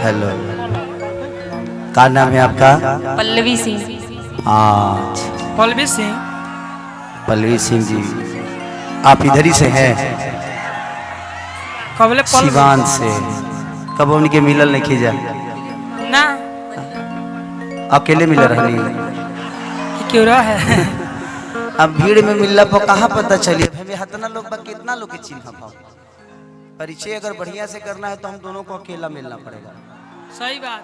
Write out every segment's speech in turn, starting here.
Hello, क्या नाम है आपका? पल्लवी सिंह। अच्छा, पल्लवी सिंह। पल्लवी सिंह जी, आप इधर ही से हैं? कबले सिवान से। कब उनके मिलल नहीं खींचा? ना अकेले मिल रहनी? क्यों रहा है? अब भीड़ में मिलला पर कहाँ पता चलिए हमें हतना लोग बा कितना लोग के चिन्ह पाओ। परिचय अगर बढ़िया से करना है तो हम दोनों को अकेला मिलना पड़ेगा। सही बात।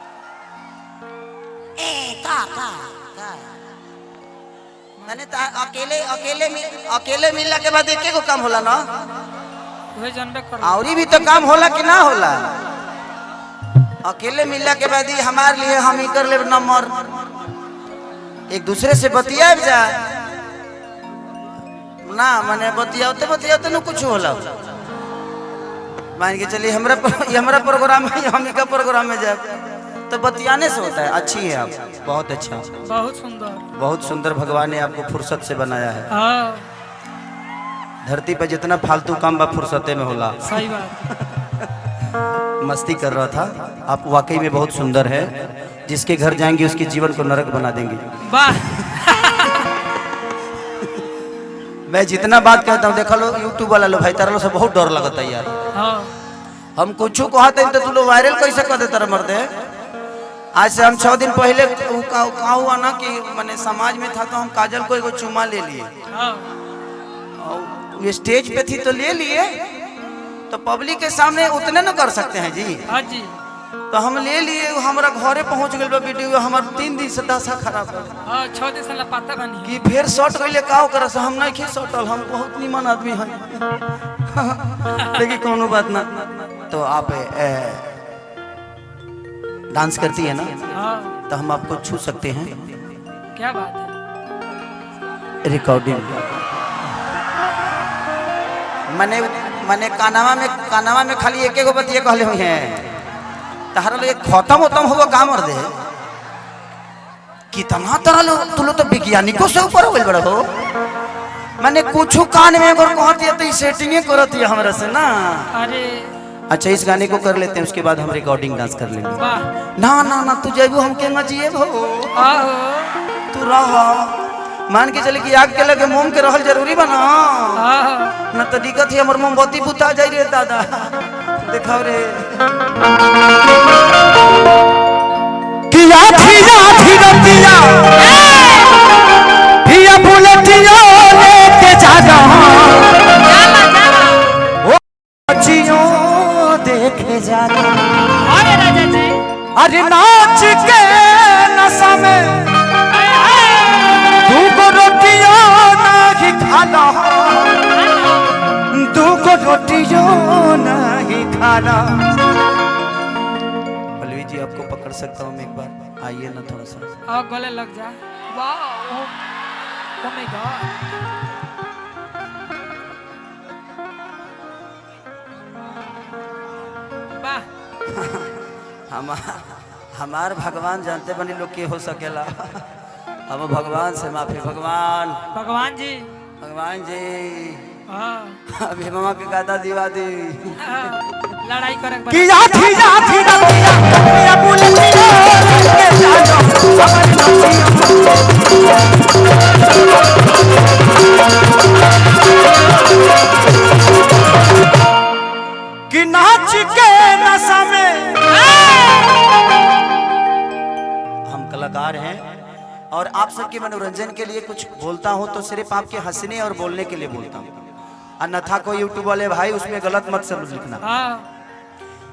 अकेले मिलने के बाद एक को काम होला ना? वही जानबे कर। और भी तो काम होला कि ना होला? अकेले मिलने के बाद ही हमारे लिए हम ही कर ले नंबर, एक दूसरे से बतिया जा ना, माने बतियाते बतियाते न कुछ होला। मान के चलिए हमारा प्रोग्राम है, हम ही का प्रोग्राम में जाए तो बतियाने से होता है। अच्छी है आप, बहुत अच्छा, बहुत सुंदर, बहुत सुंदर। भगवान ने आपको फुर्सत से बनाया है। हाँ धरती पर जितना फालतू काम बा फुर्सते में होला। सही बात। मस्ती कर रहा था। आप वाकई में बहुत सुंदर है। जिसके घर जाएंगे उसके जीवन को नरक बना देंगे। वाह। मैं जितना बात कहता हूँ, देखा लो यूट्यूब वाला लो भाई, तारा लो से बहुत डर लगता है यार। हाँ हम कुछ कहते हैं तो तू लोग वायरल कैसे कर देता मर्दे। आज से हम 6 दिन पहले कहा हुआ ना कि मैंने समाज में था तो हम काजल को एगो चुमा ले लिए। हाँ ये स्टेज पे थी तो ले लिए, तो पब्लिक के सामने उतने न कर सकते हैं जी। हाँ जी। तो हम ले लिए, हमारा घरे पहुंच गए वीडियो। हमार 3 दिन से दशा खराब है। हाँ 6 दिन से लापता बनी कि फिर शॉर्ट गईले का कर हम नहीं खे शॉर्टल, हम बहुत निमन आदमी हैं। लेकिन कोनो बात ना। तो आप डांस करती है ना, हाँ तो हम आपको छू सकते हैं। क्या बात है? रिकॉर्डिंग मने कानावा में खाली एक गो बतिया कहले हुई हैं। तहरा लोग खत्म होगा काम और दे कितना तरह लो तू लोग तो वैज्ञानिकों से ऊपर हो गए बड़ा हो। मैंने कुछ कान में अगर कहती है तो सेटिंगे करती है हमारे से ना। अरे अच्छा इस गाने को कर लेते हैं, उसके बाद हम रिकॉर्डिंग डांस कर लेंगे। वाह। ना ना ना तू जेबू हमके ना जिए भो, आहो तू रहा। मान के चले कि आग के लगे मोम के रहल जरूरी बना आहो। ना तो दिक्कत है। हमर मोमबत्ती बुता जाई रे दादा। देखाओ रे किया थिया थिरतिया पिया बुलेटिया लेके जाना ओ बच्चियों देखे जाना। अरे राजा जी। अरे नाच के नशा में दूगो रोटियों नहीं खाना, दूगो रोटियों नहीं खाना। पल्लवी जी आपको पकड़ सकता हूँ मैं एक बार, आइए ना थोड़ा सा। और गले लग जा। वाह ओ माय गॉड। वाह। हमार भगवान जानते बनी लोग के हो सकेला। अब भगवान से माफी। भगवान भगवान जी। भगवान जी हाँ अभी मामा के गादा दिवा दी। हाँ, लड़ाई करे किया थी जा थी रतिया पिया बुलेटिया लेके जाना हमारी कि नाच के नशा में। हम कलाकार हैं और आप सबके मनोरंजन के लिए कुछ बोलता हूं तो सिर्फ आपके हंसने और बोलने के लिए बोलता हूं। अन्यथा कोई यूट्यूब वाले भाई उसमें गलत मत समझ लिखना। हाँ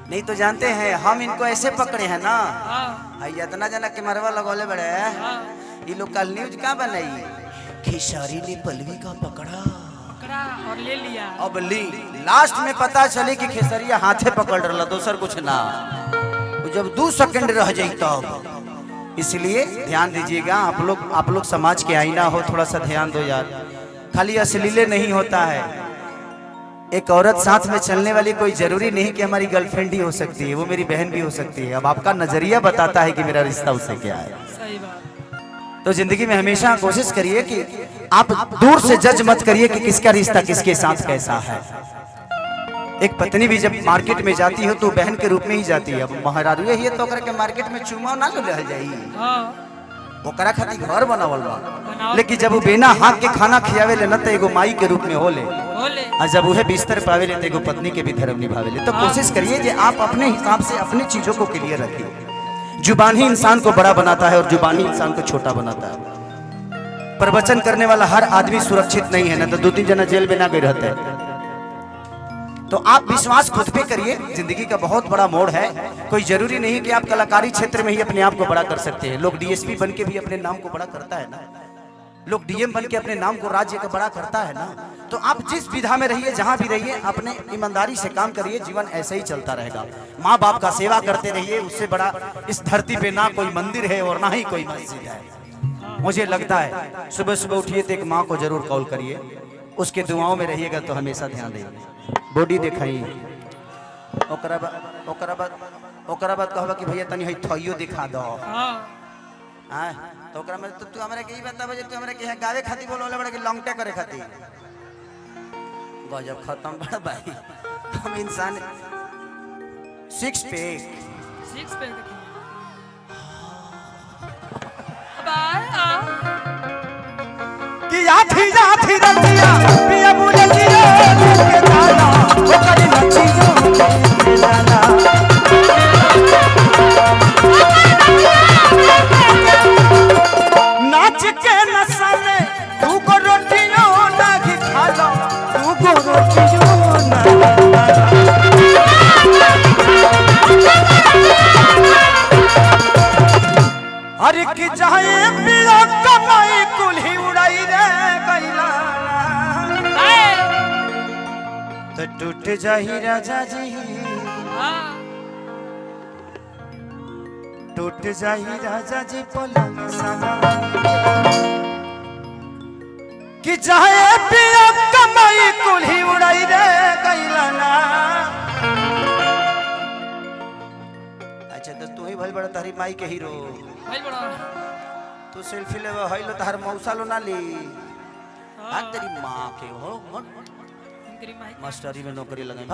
नहीं तो जानते हैं हम इनको ऐसे पकड़े हैं ना। हाँ इतना जना के मरवा लगौले बड़े हाँ। ये लोग कल न्यूज क्या बनाई, खेसारी ने पल्लवी का पकड़ा पकड़ा और ले लिया। अब ली लास्ट में पता चले कि खेसरिया हाथे पकड़ रहा, दोसर कुछ ना। जब 2 सेकंड रह जाए तब। इसलिए ध्यान दीजिएगा आप लोग समाज के आईना हो, थोड़ा सा ध्यान दो यार। खाली अश्लीले नहीं होता है। एक औरत साथ में चलने वाली कोई जरूरी नहीं कि हमारी गर्लफ्रेंड ही हो सकती है, वो मेरी बहन भी हो सकती है। अब आपका नजरिया बताता है कि मेरा रिश्ता उससे क्या है। सही बात। तो जिंदगी में हमेशा कोशिश करिए कि आप दूर से जज मत करिए कि किसका रिश्ता किसके साथ कैसा है। एक पत्नी भी जब मार्केट में जाती हो तो बहन के रूप में ही जाती है। अब महाराज ये तो ओकरा के मार्केट में चुमा ना ले जाई, हाँ ओकरा खातिर घर बनावल बा। लेकिन जब वो बिना हाथ के खाना खियावे ले न तो एगो माई के रूप में होले, बोले और जब वह बिस्तर पावे ले तो एगो पत्नी के भी धर्म निभावे ले। तो कोशिश करिए कि आप अपने हिसाब से अपनी चीजों को क्लियर रखिए। जुबान ही इंसान को बड़ा बनाता है और जुबान ही इंसान को छोटा बनाता है। प्रवचन करने वाला हर आदमी सुरक्षित नहीं है, ना तो 2-3 जना जेल में ना गए रहते हैं। तो आप विश्वास खुद पे करिए, जिंदगी का बहुत बड़ा मोड़ है। कोई जरूरी नहीं कि आप कलाकारी क्षेत्र में ही अपने आप को बड़ा कर सकते हैं। लोग डीएसपी बन के भी अपने नाम को बड़ा करता है ना, लोग डीएम बन के अपने नाम को राज्य का बड़ा करता है ना। तो आप जिस विधा में रहिए, जहां भी रहिए, अपने ईमानदारी से काम करिए, जीवन ऐसे ही चलता रहेगा। माँ बाप का सेवा करते रहिए, उससे बड़ा इस धरती पे ना कोई मंदिर है और ना ही कोई मस्जिद है। मुझे लगता है सुबह सुबह उठिए तो एक माँ को जरूर कॉल करिए, उसके दुआओं में रहिएगा तो हमेशा ध्यान देंगे। बॉडी दिखाई, ओकरा बाद कहबा कि भैया तनी हई थइयो दिखा दो। हाँ हां तो ओकरा में तू हमरा के ई बताबे जे तू हमरा के गावे खातिर बोलले बड़ा कि लॉन्गटे करे खातिर। गजब खत्म बड़ा भाई। हम इंसान 6 पैक सिक्स पैक देखिए। बाय आ कि आधी आधी रतिया पिया मुझे जियो के दाना ओ करी नची जो के दाना नाच के नशा में तू को रोटियो ना खा लो, तू को रोटियो ना अरे कि चाहे पिया कमाई कुल्ही उड़ाई रे गइला तो टूट जाही राजा जी, हाँ टूट जाही राजा जी पलंग सजा कि चाहे पिया कमाई कुल्ही उड़ाई रे गइला ना। अच्छा तो तू ही भइल बड़ा तारी माई के हीरो, भाई बड़ा तू सेल्फी लेवा हइलो तार मौसा लो ना ली। हाँ। हां तेरी मां के हो इनकरी माइक मास्टरी में नौकरी लगाई।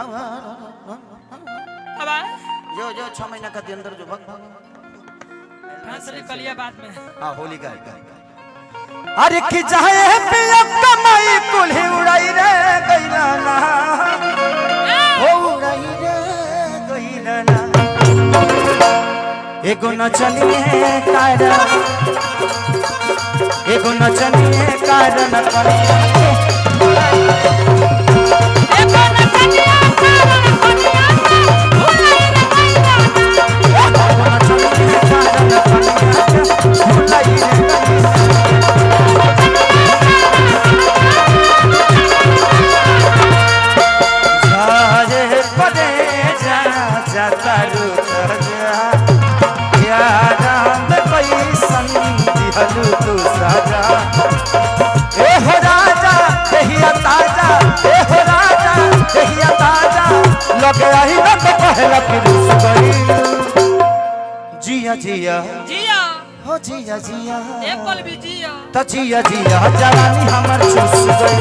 अब आए जो 6 महीना का अंदर जो भग हाँ चलिए कलिया बाद में। हाँ होली का अरे कि चाहे पिया कमाई कुल्ही उड़ाई रे गइला ना, हो उड़ाई रे गइला ना। एगो नचनिए कारण, एगो नचनिए कारण करे लगे आई ना तो पहला फिर गई। जिया जिया जिया हो जिया जिया एक पल भी जिया तो जिया जिया जवानी हमर चूस गई।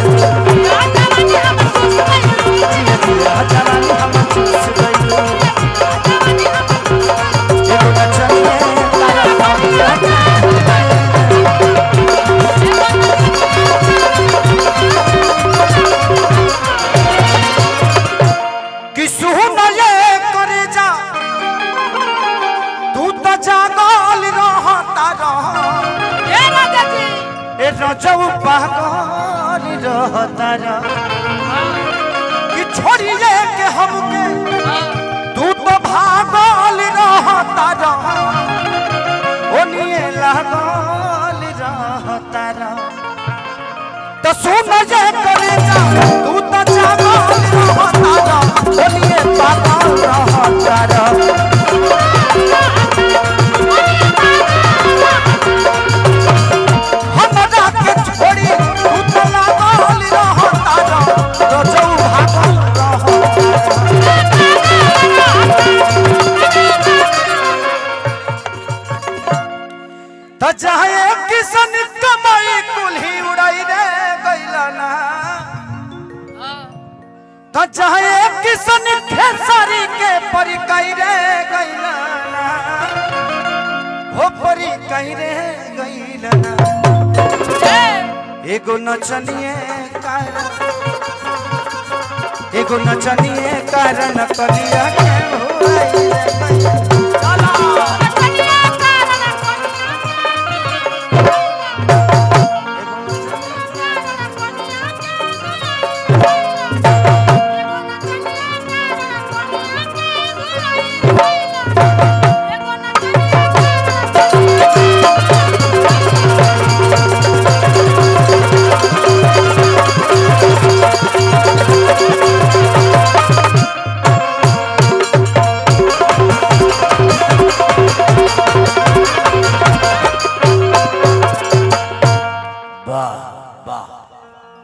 जिया जिया जवानी हमर चूस गई। एगो नचनिए तारा पानिया कि सुन ये करे जा तू तो जागल रहता रह ए राजा जी ए रजऊ पागल रहता रह कि छोड़िए के हमके तू तो भागल रहता रह ओनिए लागल रहता रह। तो सुन ये करे जा तू तो जागल रहता रह ओनिए पागल रहता रह। हमरा के छोड़ी तू तो लागल रहता रह रजऊ भागल रहता। तो चाहे किसन कमाई कुल्ही उड़ाई रे गइला ना, तो चाहे किसन खेसारी के परी कई रे गईला हो परी कई रे गईला एगो नचनिए कारण कलिया के